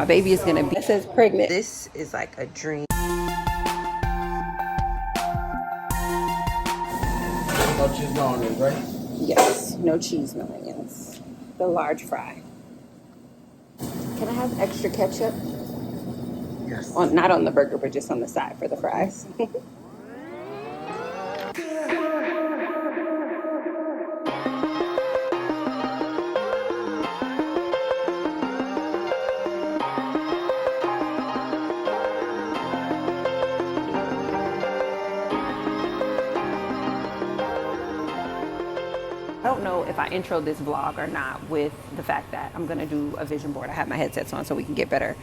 My baby is gonna be, it says pregnant. This is like a dream. No cheese, no onions, right? Yes, no cheese, no onions. The large fry. Can I have extra ketchup? Yes. Not on the burger, but just on the side for the fries. I don't know if I intro this vlog or not with the fact that I'm gonna do a vision board. I have my headsets on so we can get better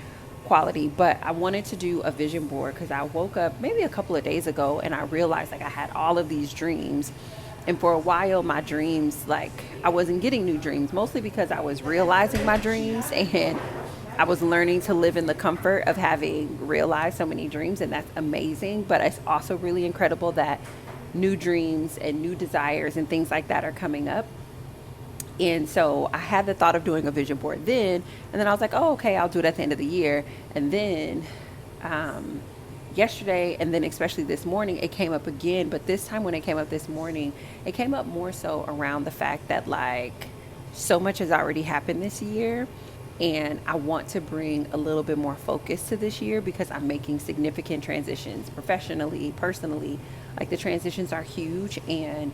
quality, but I wanted to do a vision board because I woke up maybe a couple of days ago and I realized like I had all of these dreams, and for a while my dreams, like I wasn't getting new dreams, mostly because I was realizing my dreams and I was learning to live in the comfort of having realized so many dreams, and that's amazing. But it's also really incredible that new dreams and new desires and things like that are coming up. And so I had the thought of doing a vision board then, and then I was like, oh, okay, I'll do it at the end of the year. And then yesterday, and then especially this morning, it came up again. But this time when it came up this morning, it came up more so around the fact that like so much has already happened this year. And I want to bring a little bit more focus to this year because I'm making significant transitions professionally, personally. Like the transitions are huge, and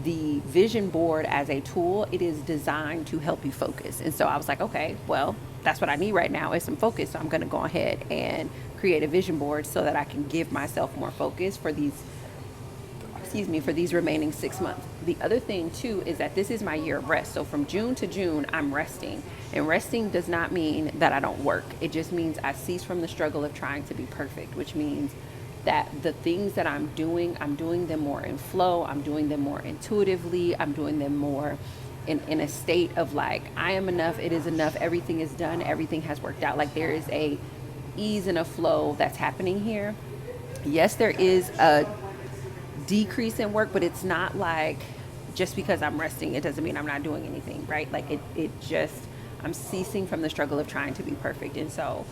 the vision board as a tool, it is designed to help you focus. And so I was like, okay, well, that's what I need right now is some focus. So I'm going to go ahead and create a vision board so that I can give myself more focus for these, for these remaining 6 months. The other thing too is that this is my year of rest. So from June to June, I'm resting. And resting does not mean that I don't work. It just means I cease from the struggle of trying to be perfect, which means that the things that I'm doing them more in flow. I'm doing them more intuitively. I'm doing them more in a state of like, I am enough, it is enough, everything is done, everything has worked out. Like there is a ease and a flow that's happening here. Yes, there is a decrease in work, but it's not like just because I'm resting, it doesn't mean I'm not doing anything, right? Like it just, I'm ceasing from the struggle of trying to be perfect. And so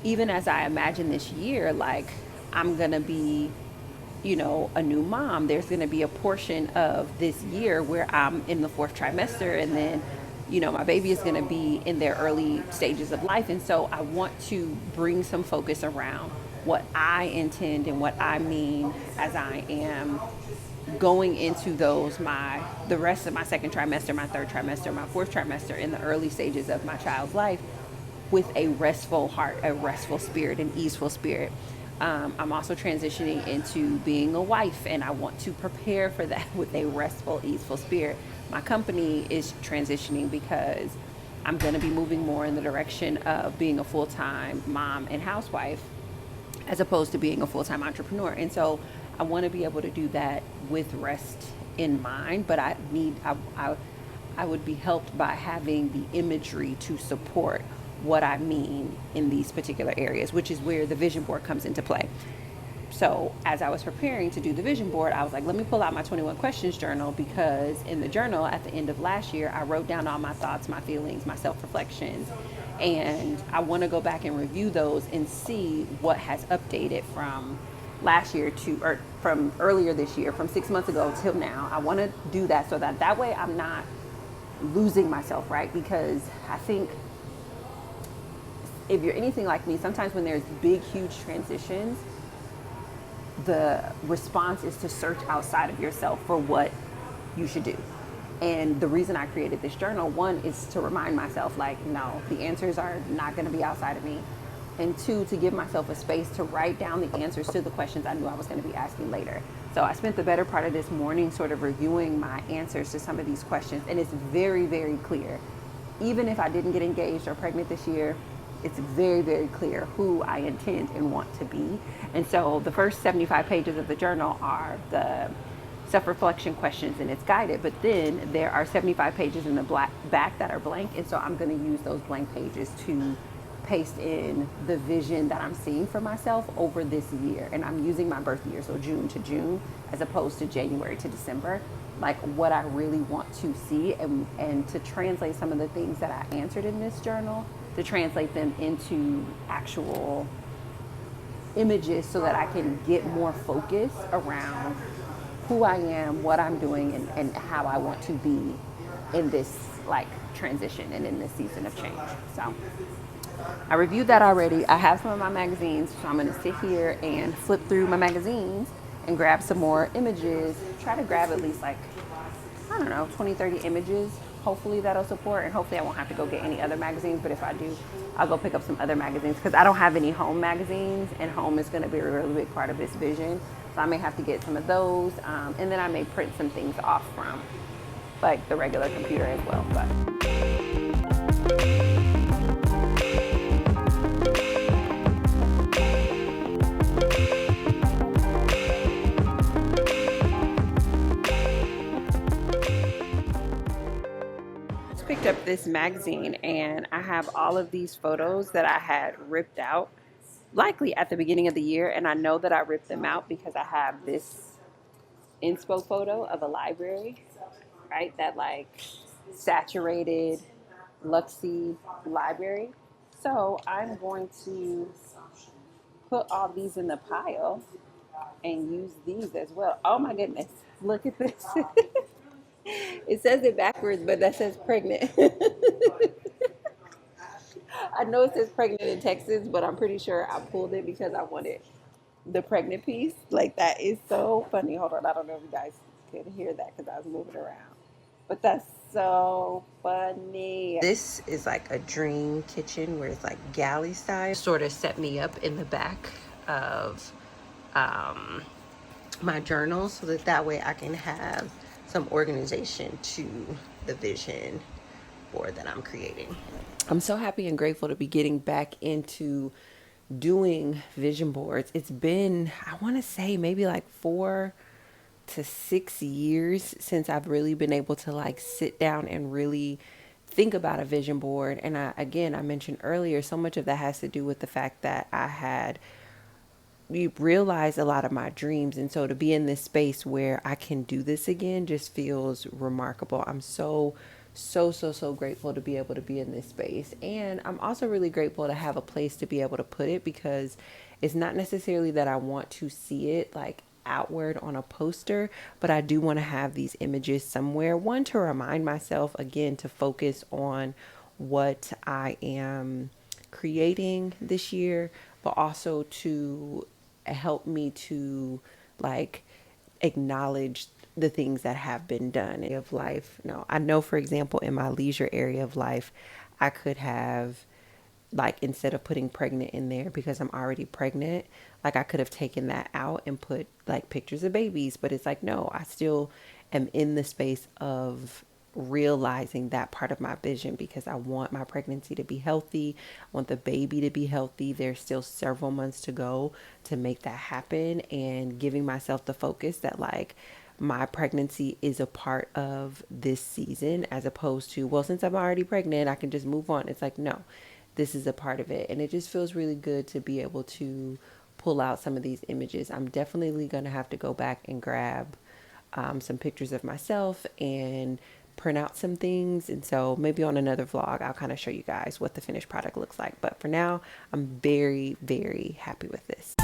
even as I imagine this year, like I'm going to be, a new mom. There's going to be a portion of this year where I'm in the fourth trimester, and then, my baby is going to be in their early stages of life. And so I want to bring some focus around what I intend and what I mean as I am going into the rest of my second trimester, my third trimester, my fourth trimester, in the early stages of my child's life, with a restful heart, a restful spirit, an easeful spirit. I'm also transitioning into being a wife, and I want to prepare for that with a restful, easeful spirit. My company is transitioning because I'm going to be moving more in the direction of being a full-time mom and housewife as opposed to being a full-time entrepreneur. And so I want to be able to do that with rest in mind, but I would be helped by having the imagery to support what I mean in these particular areas, which is where the vision board comes into play. So as I was preparing to do the vision board, I was like, let me pull out my 21 questions journal, because in the journal at the end of last year, I wrote down all my thoughts, my feelings, my self-reflections, and I want to go back and review those and see what has updated from last year or from earlier this year, from 6 months ago till now. I want to do that so that way I'm not losing myself, right? Because I think if you're anything like me, sometimes when there's big, huge transitions, the response is to search outside of yourself for what you should do. And the reason I created this journal, one, is to remind myself, like, no, the answers are not going to be outside of me. And two, to give myself a space to write down the answers to the questions I knew I was going to be asking later. So I spent the better part of this morning sort of reviewing my answers to some of these questions. And it's very, very clear. Even if I didn't get engaged or pregnant this year, it's very, very clear who I intend and want to be. And so the first 75 pages of the journal are the self-reflection questions, and it's guided, but then there are 75 pages in the back that are blank. And so I'm going to use those blank pages to paste in the vision that I'm seeing for myself over this year. And I'm using my birth year, so June to June, as opposed to January to December, like what I really want to see, and to translate some of the things that I answered in this journal to translate them into actual images so that I can get more focus around who I am, what I'm doing, and how I want to be in this like transition and in this season of change. So I reviewed that already. I have some of my magazines, so I'm gonna sit here and flip through my magazines and grab some more images. Try to grab at least like, I don't know, 20, 30 images. Hopefully that'll support, and hopefully I won't have to go get any other magazines, but if I do, I'll go pick up some other magazines because I don't have any home magazines, and home is gonna be a really big part of this vision. So I may have to get some of those, and then I may print some things off from like the regular computer as well. But picked up this magazine and I have all of these photos that I had ripped out likely at the beginning of the year, and I know that I ripped them out because I have this inspo photo of a library, right? That like saturated luxy library. So I'm going to put all these in the pile and use these as well. Oh my goodness, look at this. It says it backwards, but that says pregnant. I know it says pregnant in Texas, but I'm pretty sure I pulled it because I wanted the pregnant piece. Like, that is so funny. Hold on, I don't know if you guys could hear that because I was moving around. But that's so funny. This is like a dream kitchen where it's like galley style. Sort of set me up in the back of my journal so that way I can have some organization to the vision board that I'm creating. I'm so happy and grateful to be getting back into doing vision boards. It's been, I want to say, maybe like 4 to 6 years since I've really been able to like sit down and really think about a vision board. And I mentioned earlier, so much of that has to do with the fact that I had realized a lot of my dreams, and so to be in this space where I can do this again just feels remarkable. I'm so grateful to be able to be in this space, and I'm also really grateful to have a place to be able to put it, because it's not necessarily that I want to see it like outward on a poster, but I do want to have these images somewhere, one, to remind myself again to focus on what I am creating this year, but also to help me to like acknowledge the things that have been done of life. No, I know, for example, in my leisure area of life, I could have, like, instead of putting pregnant in there because I'm already pregnant, like I could have taken that out and put like pictures of babies, but it's like, no, I still am in the space of realizing that part of my vision because I want my pregnancy to be healthy. I want the baby to be healthy. There's still several months to go to make that happen, and giving myself the focus that like my pregnancy is a part of this season, as opposed to, well, since I'm already pregnant, I can just move on. It's like, no, this is a part of it. And it just feels really good to be able to pull out some of these images. I'm definitely going to have to go back and grab some pictures of myself and print out some things. And so maybe on another vlog, I'll kind of show you guys what the finished product looks like. But for now, I'm very happy with this.